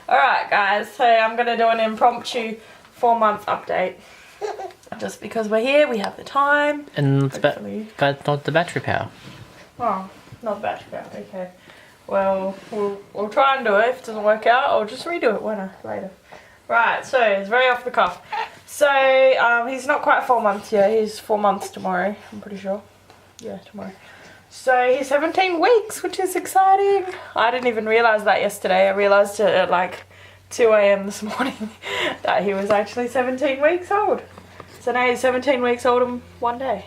Alright guys, so I'm going to do an impromptu 4-month update. Just because we're here, we have the time. And but not the battery power. Oh, not battery power, okay. Well, we'll try and do it. If it doesn't work out, I'll just redo it later. Right, so it's very off the cuff. So, he's not quite 4 months yet. He's 4 months tomorrow, I'm pretty sure. Yeah, tomorrow. So he's 17 weeks, which is exciting. I didn't even realise that yesterday. I realised it at like 2 AM this morning that he was actually 17 weeks old. So now he's 17 weeks old in 1 day.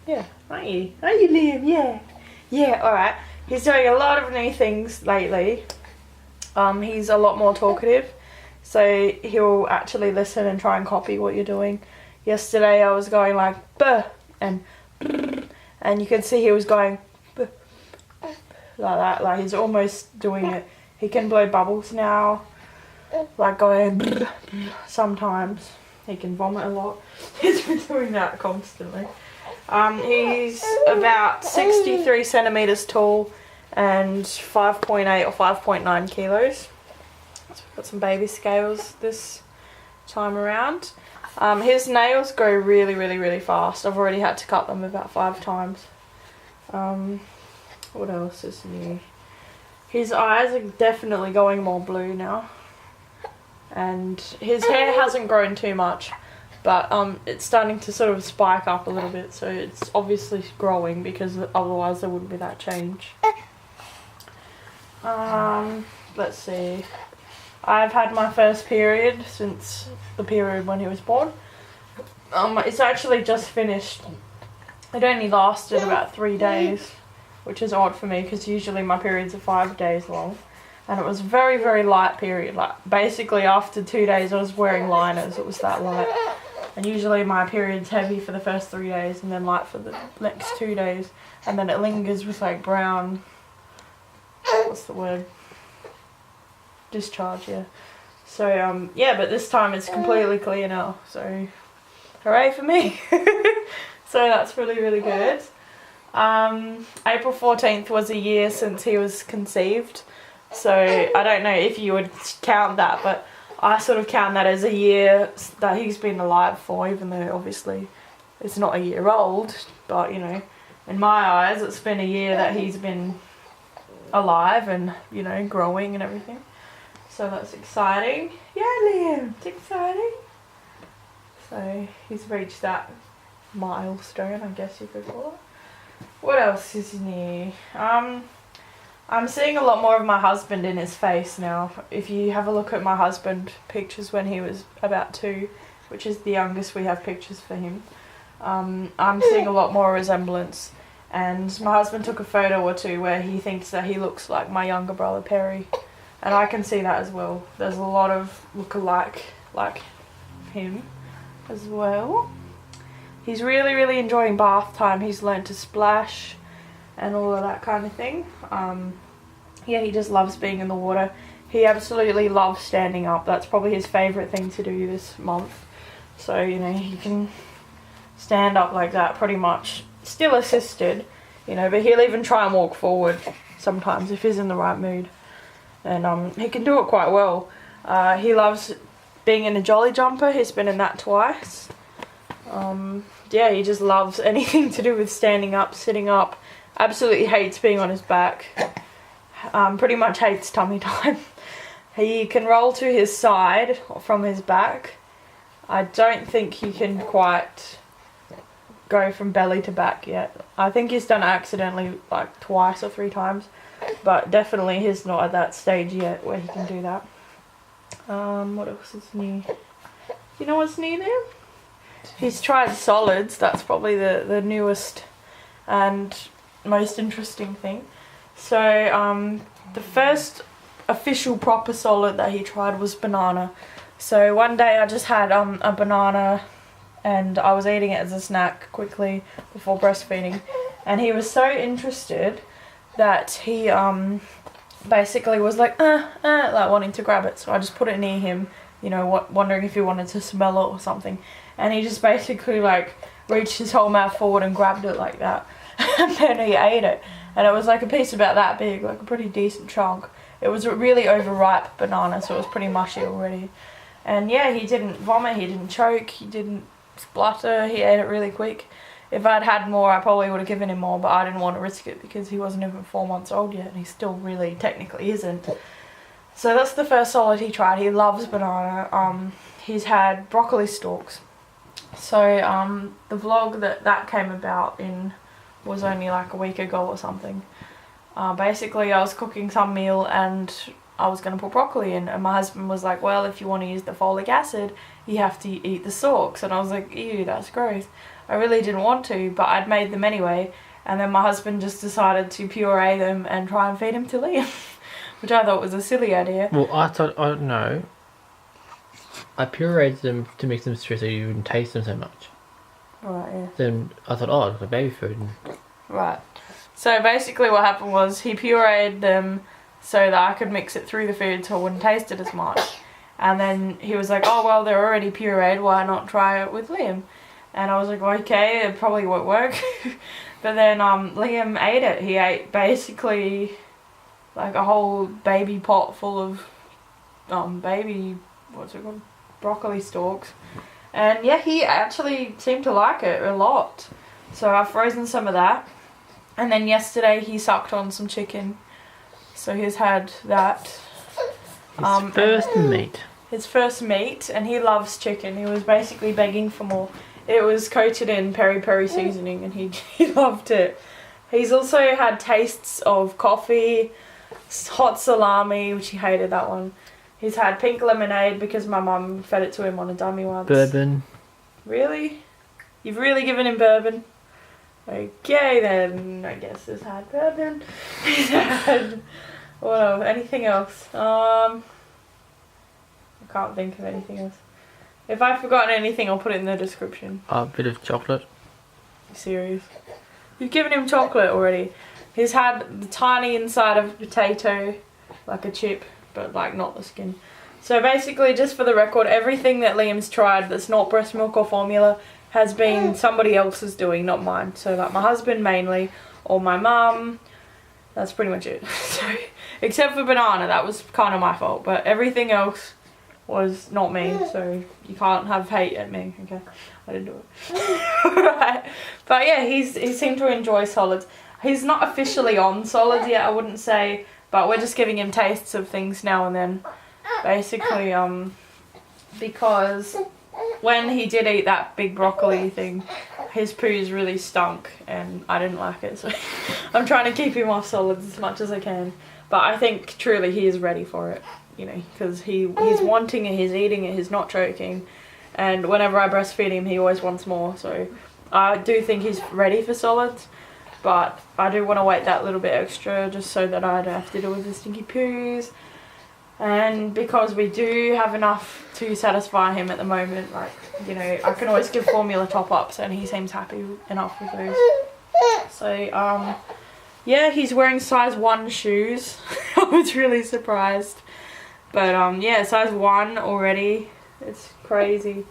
Yeah, aren't you? Aren't you, Liam? Yeah. Yeah, alright. He's doing a lot of new things lately. He's a lot more talkative. So he'll actually listen and try and copy what you're doing. Yesterday I was going like, buh, and brr, and you could see he was going buh, like that. Like he's almost doing it. He can blow bubbles now. Like going brr, brr, sometimes. He can vomit a lot. He's been doing that constantly. He's about 63 centimeters tall and 5.8 or 5.9 kilos. So we've got some baby scales this time around. His nails grow really fast. I've already had to cut them about 5 times. What else is new? His eyes are definitely going more blue now. And his hair hasn't grown too much, but it's starting to sort of spike up a little bit, so it's obviously growing because otherwise there wouldn't be that change. Let's see. I've had my first period since the period when he was born. It's actually just finished. It only lasted about 3 days, which is odd for me because usually my periods are 5 days long. And it was a very light period. Like basically after 2 days I was wearing liners. It was that light. And usually my period's heavy for the first 3 days and then light for the next 2 days. And then it lingers with like brown, what's the word? Discharge, yeah. So yeah, but this time it's completely clear now. So hooray for me. So that's really good. April 14th was a year since he was conceived. So I don't know if you would count that, but I sort of count that as a year that he's been alive for, even though obviously it's not a year old. But you know, in my eyes it's been a year that he's been alive and, you know, growing and everything. So that's exciting. Yeah, Liam, it's exciting. So he's reached that milestone, I guess you could call it. What else is new? I'm seeing a lot more of my husband in his face now. If you have a look at my husband pictures when he was about 2, which is the youngest we have pictures for him, I'm seeing a lot more resemblance. And my husband took a photo or 2 where he thinks that he looks like my younger brother Perry. And I can see that as well. There's a lot of look-alike like him as well. He's really enjoying bath time. He's learned to splash and all of that kind of thing. Yeah, he just loves being in the water. He absolutely loves standing up. That's probably his favourite thing to do this month. So, you know, he can stand up like that pretty much. Still assisted, you know, but he'll even try and walk forward sometimes if he's in the right mood. And he can do it quite well. He loves being in a jolly jumper. He's been in that twice. Yeah, he just loves anything to do with standing up, sitting up. Absolutely hates being on his back. Pretty much hates tummy time. He can roll to his side from his back. I don't think he can quite go from belly to back yet. I think he's done it accidentally like 2 or 3 times, but definitely he's not at that stage yet where he can do that. What else is new? You know what's new there? He's tried solids. That's probably the newest and most interesting thing. So the first official proper solid that he tried was banana. So one day I just had a banana and I was eating it as a snack quickly before breastfeeding, and he was so interested that he basically was like like wanting to grab it. So I just put it near him, you know, wondering if he wanted to smell it or something, and he just basically like reached his whole mouth forward and grabbed it like that. And then he ate it, and it was like a piece about that big, like a pretty decent chunk. It was a really overripe banana, so it was pretty mushy already. And yeah, he didn't vomit, he didn't choke, he didn't splutter, he ate it really quick. If I'd had more, I probably would have given him more, but I didn't want to risk it because he wasn't even 4 months old yet, and he still really technically isn't. So that's the first solid he tried. He loves banana. He's had broccoli stalks. So the vlog that came about in was only like a week ago or something. Basically, I was cooking some meal and I was going to put broccoli in, and my husband was like, well, if you want to use the folic acid, you have to eat the stalks. And I was like, ew, that's gross. I really didn't want to, but I'd made them anyway. And then my husband just decided to puree them and try and feed them to Liam, which I thought was a silly idea. Well, I thought, oh no. I pureed them to mix them through so you wouldn't taste them so much. Right, yeah. Then I thought, oh, it's like baby food. Right. So basically what happened was he pureed them so that I could mix it through the food so I wouldn't taste it as much. And then he was like, oh, well, they're already pureed, why not try it with Liam? And I was like, well, okay, it probably won't work. But then Liam ate it. He ate basically like a whole baby pot full of broccoli stalks. And yeah, he actually seemed to like it a lot. So I've frozen some of that. And then yesterday he sucked on some chicken. So he's had that. His first meat. His first meat, and he loves chicken. He was basically begging for more. It was coated in peri-peri seasoning and he loved it. He's also had tastes of coffee, hot salami, which he hated that one. He's had pink lemonade because my mum fed it to him on a dummy once. Bourbon. Really? You've really given him bourbon? Okay then, I guess he's had bourbon. He's had, what else? Anything else? I can't think of anything else. If I've forgotten anything, I'll put it in the description. A bit of chocolate. You serious? You've given him chocolate already. He's had the tiny inside of a potato, like a chip, but like not the skin. So basically, just for the record, everything that Liam's tried that's not breast milk or formula has been somebody else's doing, not mine. So like my husband mainly, or my mum. That's pretty much it. So, except for banana, that was kind of my fault. But everything else was not me, so you can't have hate at me, okay? I didn't do it. Right. But yeah, he seemed to enjoy solids. He's not officially on solids yet, I wouldn't say, but we're just giving him tastes of things now and then. Basically, because when he did eat that big broccoli thing, his poos really stunk and I didn't like it, so I'm trying to keep him off solids as much as I can. But I think truly he is ready for it. You know, because he's wanting it, he's eating it, he's not choking, and whenever I breastfeed him he always wants more, so I do think he's ready for solids, but I do want to wait that little bit extra just so that I don't have to deal with the stinky poos, and because we do have enough to satisfy him at the moment, like, you know, I can always give formula top-ups and he seems happy enough with those. So yeah, he's wearing size 1 shoes. I was really surprised. But yeah, size 1 already. It's crazy.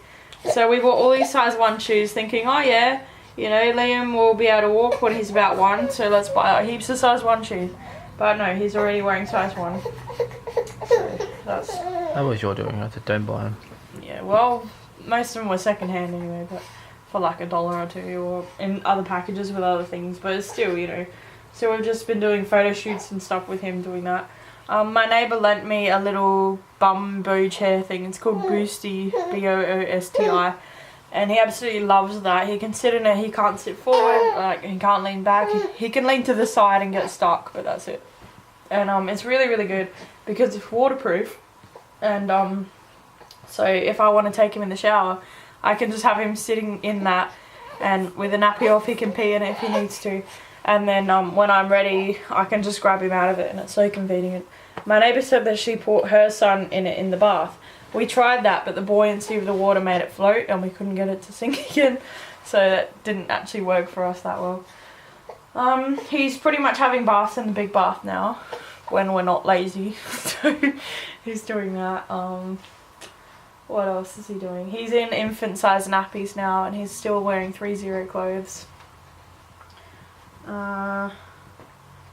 So we bought all these size 1 shoes thinking, oh yeah, you know, Liam will be able to walk when he's about 1, so let's buy heaps of size 1 shoes. But no, he's already wearing size 1. So that's... That was your doing, I said don't buy them. Yeah, well, most of them were second hand anyway, but for like $1 or $2 or in other packages with other things, but it's still, you know. So we've just been doing photo shoots and stuff with him doing that. My neighbour lent me a little bamboo chair thing. It's called Boosty, B-O-O-S-T-I. And he absolutely loves that. He can sit in it, he can't sit forward, like he can't lean back. He can lean to the side and get stuck, but that's it. And it's really, really good because it's waterproof. And so if I want to take him in the shower, I can just have him sitting in that, and with a nappy off he can pee in it if he needs to. And then when I'm ready, I can just grab him out of it, and it's so convenient. My neighbour said that she put her son in it in the bath. We tried that, but the buoyancy of the water made it float, and we couldn't get it to sink again. So that didn't actually work for us that well. He's pretty much having baths in the big bath now, when we're not lazy. So he's doing that. What else is he doing? He's in infant size nappies now, and he's still wearing 3-0 clothes.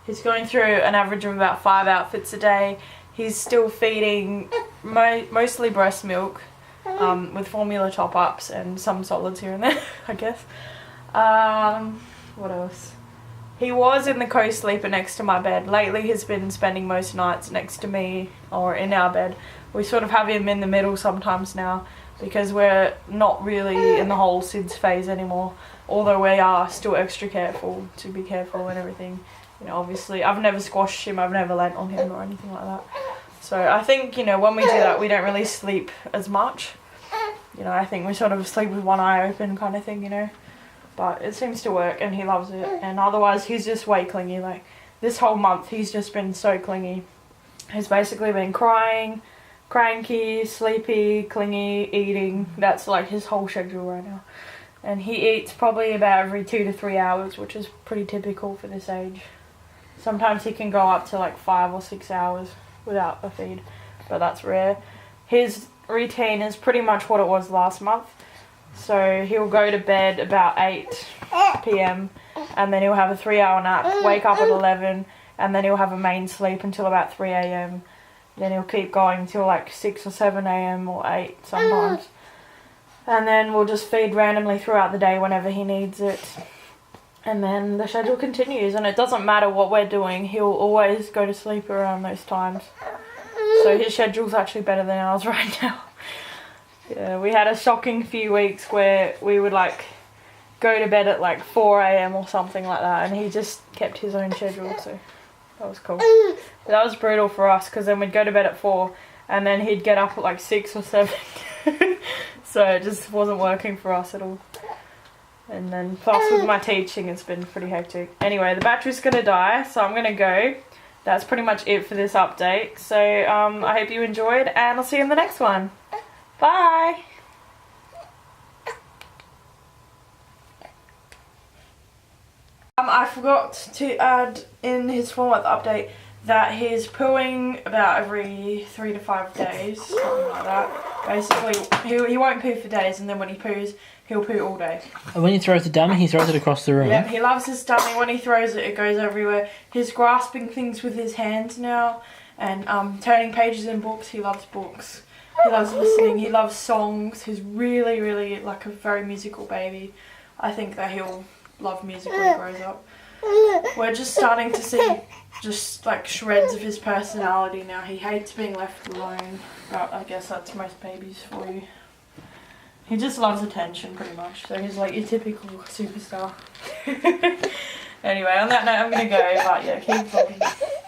He's going through an average of about 5 outfits a day. He's still feeding mostly breast milk, with formula top-ups and some solids here and there, I guess. What else? He was in the co-sleeper next to my bed. Lately he's been spending most nights next to me or in our bed. We sort of have him in the middle sometimes now because we're not really in the whole SIDS phase anymore. Although we are still extra careful to be careful and everything. You know, obviously I've never squashed him, I've never leant on him or anything like that. So I think, you know, when we do that we don't really sleep as much. You know, I think we sort of sleep with one eye open kind of thing, you know. But it seems to work and he loves it. And otherwise he's just way clingy. Like this whole month he's just been so clingy. He's basically been crying, cranky, sleepy, clingy, eating. That's like his whole schedule right now. And he eats probably about every 2 to 3 hours, which is pretty typical for this age. Sometimes he can go up to like 5 or 6 hours without a feed, but that's rare. His routine is pretty much what it was last month. So he'll go to bed about 8 p.m. and then he'll have a 3-hour nap, wake up at 11, and then he'll have a main sleep until about 3 a.m. Then he'll keep going until like 6 or 7 a.m. or 8 sometimes. And then we'll just feed randomly throughout the day whenever he needs it. And then the schedule continues, and it doesn't matter what we're doing, he'll always go to sleep around those times. So his schedule's actually better than ours right now. Yeah, we had a shocking few weeks where we would like go to bed at like 4 a.m. or something like that, and he just kept his own schedule, so that was cool. But that was brutal for us because then we'd go to bed at 4 and then he'd get up at like 6 or 7. So it just wasn't working for us at all. And then plus with my teaching it's been pretty hectic. Anyway, the battery's gonna die, so I'm gonna go. That's pretty much it for this update. So I hope you enjoyed and I'll see you in the next one. Bye! I forgot to add in his format update that he's pooing about every 3 to 5 days, something like that. Basically, he won't poo for days, and then when he poos, he'll poo all day. And when he throws the dummy, he throws it across the room. Yeah, he loves his dummy. When he throws it, it goes everywhere. He's grasping things with his hands now, and turning pages in books. He loves books. He loves listening. He loves songs. He's really, really like a very musical baby. I think that he'll love music when he grows up. We're just starting to see just like shreds of his personality now. He hates being left alone, but I guess that's most babies for you. He just loves attention pretty much, so he's like your typical superstar. Anyway, on that note I'm gonna go, but yeah, keep vlogging.